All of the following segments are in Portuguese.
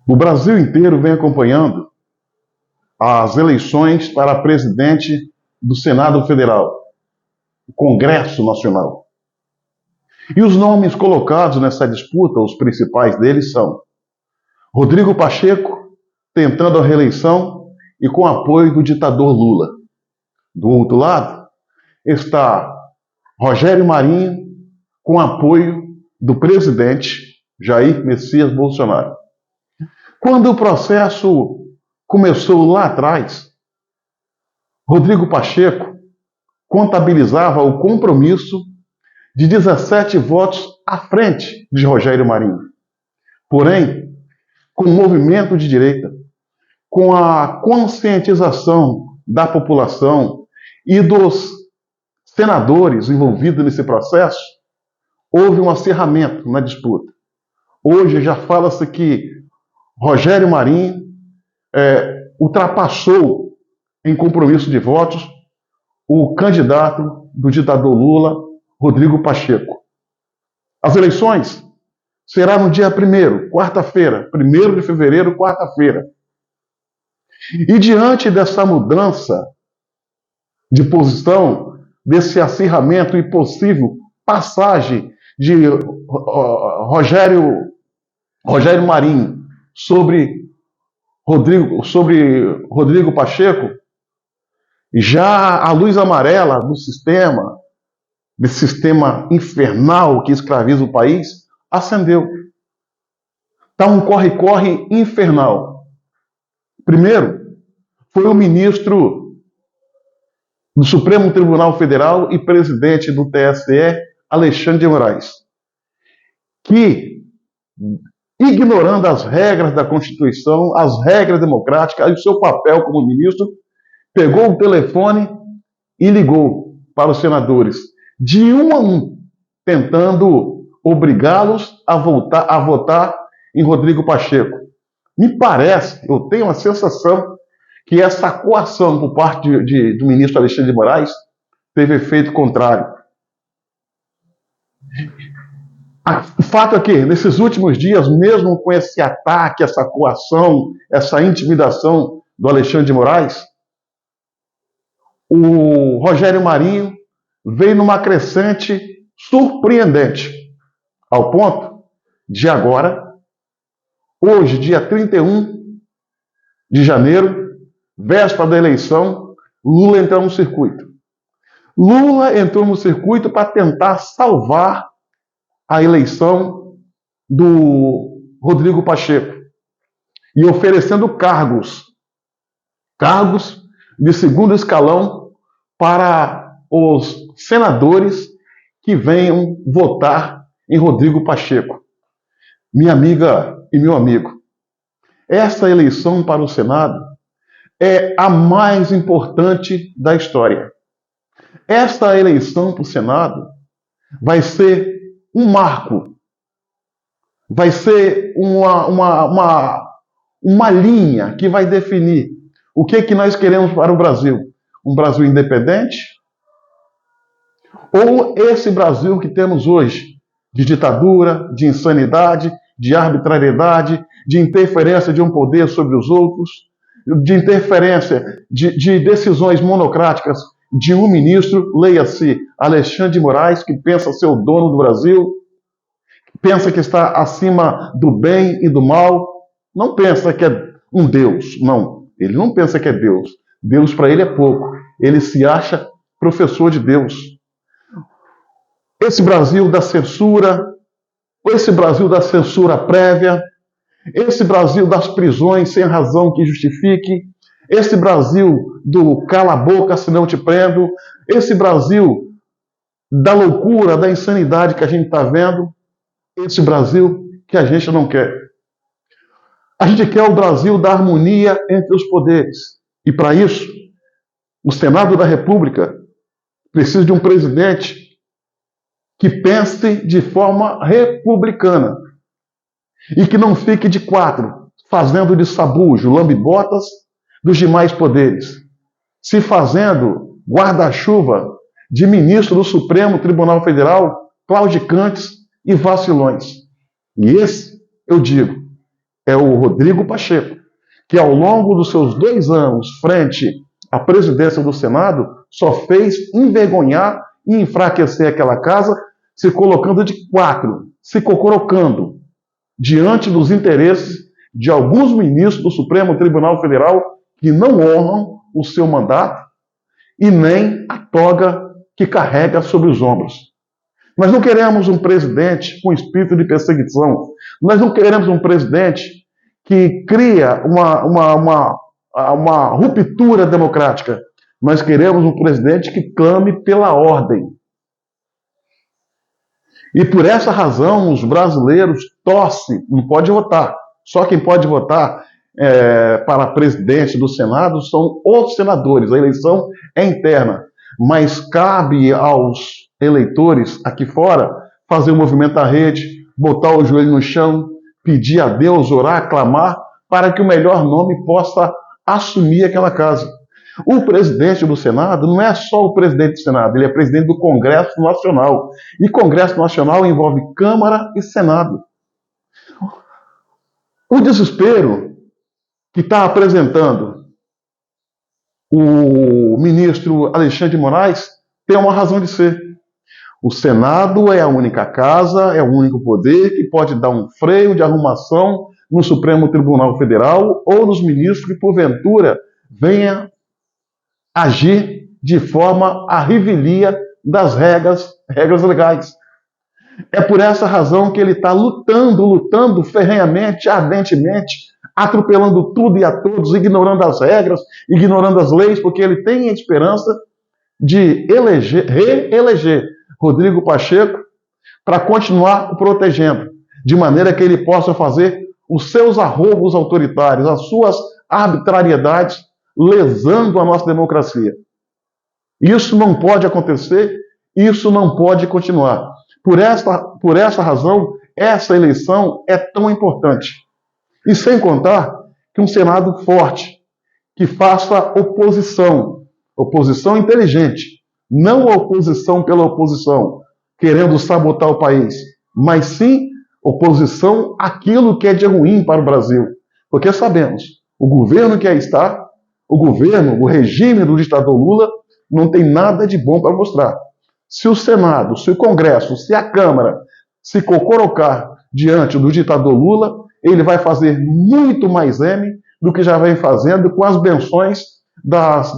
O Brasil inteiro vem acompanhando as eleições para presidente do Senado Federal, o Congresso Nacional. E os nomes colocados nessa disputa, os principais deles são Rodrigo Pacheco, tentando a reeleição e com apoio do ditador Lula. Do outro lado está Rogério Marinho, com apoio do presidente Jair Messias Bolsonaro. Quando o processo começou lá atrás, Rodrigo Pacheco contabilizava o compromisso de 17 votos à frente de Rogério Marinho. Porém, com o movimento de direita, com a conscientização da população e dos senadores envolvidos nesse processo, houve um acirramento na disputa. Hoje já fala-se que Rogério Marinho ultrapassou em compromisso de votos o candidato do ditador Lula, Rodrigo Pacheco. As eleições será no dia 1º, quarta-feira, 1º de fevereiro, quarta-feira. E diante dessa mudança de posição, desse acirramento e possível passagem de Rogério Marinho sobre Rodrigo Pacheco, já a luz amarela desse sistema infernal que escraviza o país, acendeu. Está um corre-corre infernal. Primeiro, foi o ministro do Supremo Tribunal Federal e presidente do TSE, Alexandre de Moraes, que, ignorando as regras da Constituição, as regras democráticas e o seu papel como ministro, pegou o telefone e ligou para os senadores, de um a um, tentando obrigá-los a votar em Rodrigo Pacheco. Me parece, eu tenho a sensação que essa coação por parte do ministro Alexandre de Moraes teve efeito contrário. O fato é que, nesses últimos dias, mesmo com esse ataque, essa coação, essa intimidação do Alexandre de Moraes, o Rogério Marinho veio numa crescente surpreendente, ao ponto de agora, hoje, dia 31 de janeiro, véspera da eleição, Lula entrou no circuito. Lula entrou no circuito para tentar salvar a eleição do Rodrigo Pacheco e oferecendo cargos de segundo escalão para os senadores que venham votar em Rodrigo Pacheco. Minha amiga e meu amigo, essa eleição para o Senado é a mais importante da história. Esta eleição para o Senado vai ser um marco, vai ser uma linha que vai definir o que nós queremos para o Brasil. Um Brasil independente? Ou esse Brasil que temos hoje, de ditadura, de insanidade, de arbitrariedade, de interferência de um poder sobre os outros, de interferência de decisões monocráticas de um ministro, leia-se Alexandre de Moraes, que pensa ser o dono do Brasil, pensa que está acima do bem e do mal, não pensa que é um Deus, não. Ele não pensa que é Deus. Deus para ele é pouco. Ele se acha professor de Deus. Esse Brasil da censura, esse Brasil da censura prévia, esse Brasil das prisões sem razão que justifique, esse Brasil do cala a boca se não te prendo, esse Brasil da loucura, da insanidade que a gente está vendo, esse Brasil que a gente não quer. A gente quer o Brasil da harmonia entre os poderes. E para isso, o Senado da República precisa de um presidente que pense de forma republicana e que não fique de quatro, fazendo de sabujo, lambe-botas dos demais poderes, se fazendo guarda-chuva de ministro do Supremo Tribunal Federal, claudicantes e vacilões. E esse, eu digo, é o Rodrigo Pacheco, que ao longo dos seus 2 anos frente à presidência do Senado, só fez envergonhar e enfraquecer aquela casa, se colocando de quatro, se cocorocando diante dos interesses de alguns ministros do Supremo Tribunal Federal que não honram o seu mandato e nem a toga que carrega sobre os ombros. Nós não queremos um presidente com espírito de perseguição. Nós não queremos um presidente que cria uma ruptura democrática. Nós queremos um presidente que clame pela ordem. E por essa razão, os brasileiros torcem, não pode votar. Só quem pode votar para presidente do Senado são os senadores. A eleição é interna. Mas cabe aos eleitores aqui fora fazer o movimento da rede, botar o joelho no chão, pedir a Deus, orar, clamar, para que o melhor nome possa assumir aquela casa. O presidente do Senado não é só o presidente do Senado, ele é presidente do Congresso Nacional. E Congresso Nacional envolve Câmara e Senado. O desespero que está apresentando o ministro Alexandre de Moraes tem uma razão de ser. O Senado é a única casa, é o único poder que pode dar um freio de arrumação no Supremo Tribunal Federal ou nos ministros que, porventura, venha agir de forma à revelia das regras legais. É por essa razão que ele está lutando ferrenhamente, ardentemente, atropelando tudo e a todos, ignorando as regras, ignorando as leis, porque ele tem a esperança de reeleger Rodrigo Pacheco para continuar o protegendo, de maneira que ele possa fazer os seus arroubos autoritários, as suas arbitrariedades, lesando a nossa democracia. Isso não pode acontecer, isso não pode continuar. Por essa razão, essa eleição é tão importante. E sem contar que um Senado forte, que faça oposição inteligente, não oposição pela oposição, querendo sabotar o país, mas sim oposição àquilo que é de ruim para o Brasil. Porque sabemos, o governo que aí está, o regime do ditador Lula, não tem nada de bom para mostrar. Se o Senado, se o Congresso, se a Câmara se cocorocar diante do ditador Lula, ele vai fazer muito mais M do que já vem fazendo com as benções das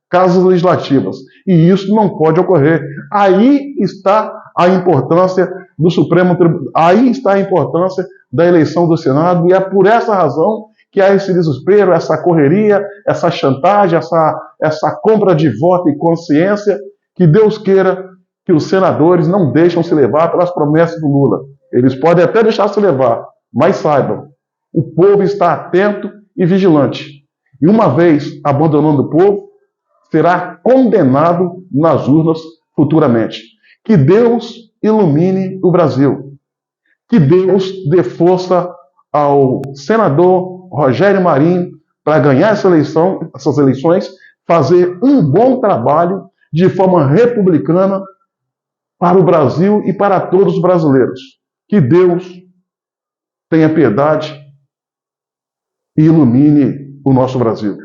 casas legislativas. E isso não pode ocorrer. Aí está a importância do Supremo Tribunal, aí está a importância da eleição do Senado, e é por essa razão que há esse desespero, essa correria, essa chantagem, essa compra de voto e consciência, que Deus queira que os senadores não deixem se levar pelas promessas do Lula. Eles podem até deixar se levar, mas saibam, o povo está atento e vigilante. E uma vez abandonando o povo, será condenado nas urnas futuramente. Que Deus ilumine o Brasil. Que Deus dê força ao senador Rogério Marinho para ganhar essas eleições, fazer um bom trabalho de forma republicana para o Brasil e para todos os brasileiros. Que Deus tenha piedade e ilumine o nosso Brasil.